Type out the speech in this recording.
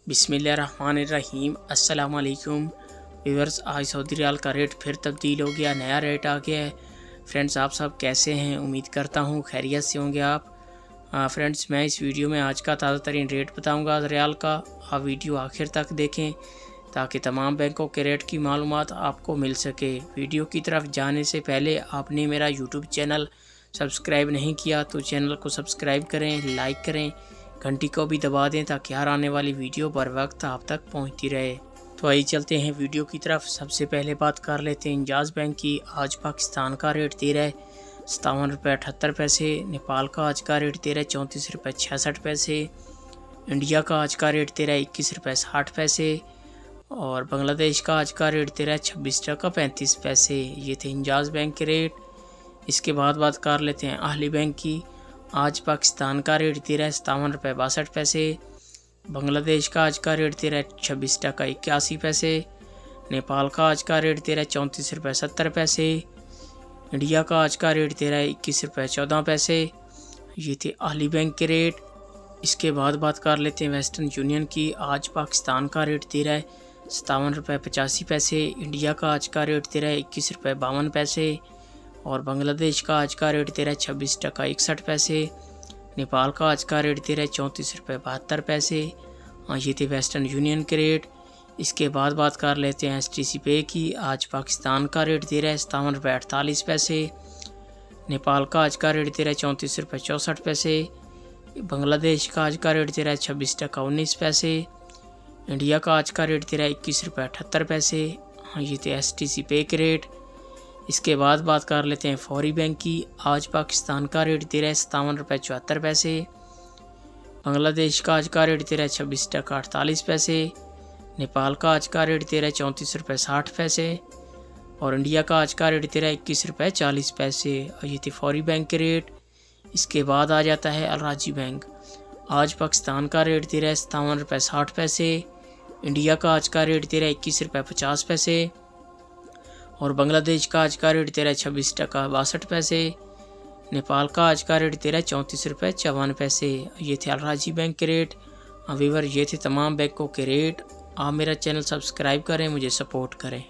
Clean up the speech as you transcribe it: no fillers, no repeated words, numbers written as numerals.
बिस्मिल्लाहिर्रहमानिर्रहीम। अस्सलाम वालेकुम व्यूअर्स, आज सऊदी रियाल का रेट फिर तब्दील हो गया, नया रेट आ गया है। फ्रेंड्स, आप सब कैसे हैं? उम्मीद करता हूँ खैरियत से होंगे आप। फ्रेंड्स, मैं इस वीडियो में आज का ताज़ा तरीन रेट बताऊँगा रियाल का। आप वीडियो आखिर तक देखें ताकि तमाम बैंकों के रेट की मालूमात आपको मिल सके। वीडियो की तरफ जाने से पहले आपने मेरा यूट्यूब चैनल सब्सक्राइब नहीं किया तो चैनल को सब्सक्राइब करें, लाइक करें, घंटी को भी दबा दें ताकि हर आने वाली वीडियो बर वक्त आप तक पहुंचती रहे। तो आइए चलते हैं वीडियो की तरफ। सबसे पहले बात कर लेते हैं इंजाज बैंक की। आज पाकिस्तान का रेट दे रहा है 57 रुपये 78 पैसे। नेपाल का आज का रेट दे रहा है 34 रुपये 66 पैसे। इंडिया का आज का रेट दे रहा है 21 रुपये 60 पैसे। और बांग्लादेश का आज का रेट दे रहा है 26 टका 35 पैसे। ये थे इंजाज बैंक के रेट। इसके बाद बात कर लेते हैं अहली बैंक की। आज पाकिस्तान का रेट दे रहा है 57 रुपये 62 पैसे। बांग्लादेश का आज का रेट दे रहा है 26 टका 81 पैसे। नेपाल का आज का रेट दे रहा है 34 रुपये 70 पैसे। इंडिया का आज का रेट दे रहा है 21 रुपये 14 पैसे। ये थे अहली बैंक के रेट। इसके बाद बात कर लेते हैं वेस्टर्न यूनियन की। आज पाकिस्तान का रेट दे रहा है 57 रुपये 85 पैसे। इंडिया का आज का रेट दे रहा है 21 रुपये 52 पैसे। और बांग्लादेश का आज का रेट दे रहा है 26 टका 61 पैसे। नेपाल का आज का रेट दे रहा है 34 रुपये 72 पैसे। ये थे वेस्टर्न यूनियन के रेट। इसके बाद बात कर लेते हैं STC पे की। आज पाकिस्तान का रेट दे रहा है 57 रुपये 48 पैसे। नेपाल का आज का रेट दे रहा है 34 रुपये 64 पैसे। बांग्लादेश का आज का रेट दे रहा है 26 टका 19 पैसे। इंडिया का आज का रेट दे रहा है 21 रुपये 78 पैसे। ये थे STC पे के रेट। इसके बाद बात कर लेते हैं फौरी बैंक की। आज पाकिस्तान का रेट दे रहा है 57 रुपये 74 पैसे। बांग्लादेश का आज का रेट दे रहा है 26 टका 48 पैसे। नेपाल का आज का रेट दे रहा है 34 रुपये 60 पैसे। और इंडिया का आज का रेट दे रहा है 21 रुपये 40 पैसे। और ये थे फौरी बैंक के रेट। इसके बाद आ जाता है अल राजी बैंक। आज पाकिस्तान का रेट दे रहा है 57 रुपये 60 पैसे। इंडिया का आज का रेट दे रहा है 21 रुपये 50 पैसे। और बांग्लादेश का आज का रेट दे रहा है 26 टका 62 पैसे। नेपाल का आज का रेट दे रहा है 34 रुपये 54 पैसे। ये थे अल राजी बैंक के रेट। व्यूअर, ये थे तमाम बैंकों के रेट। आप मेरा चैनल सब्सक्राइब करें, मुझे सपोर्ट करें।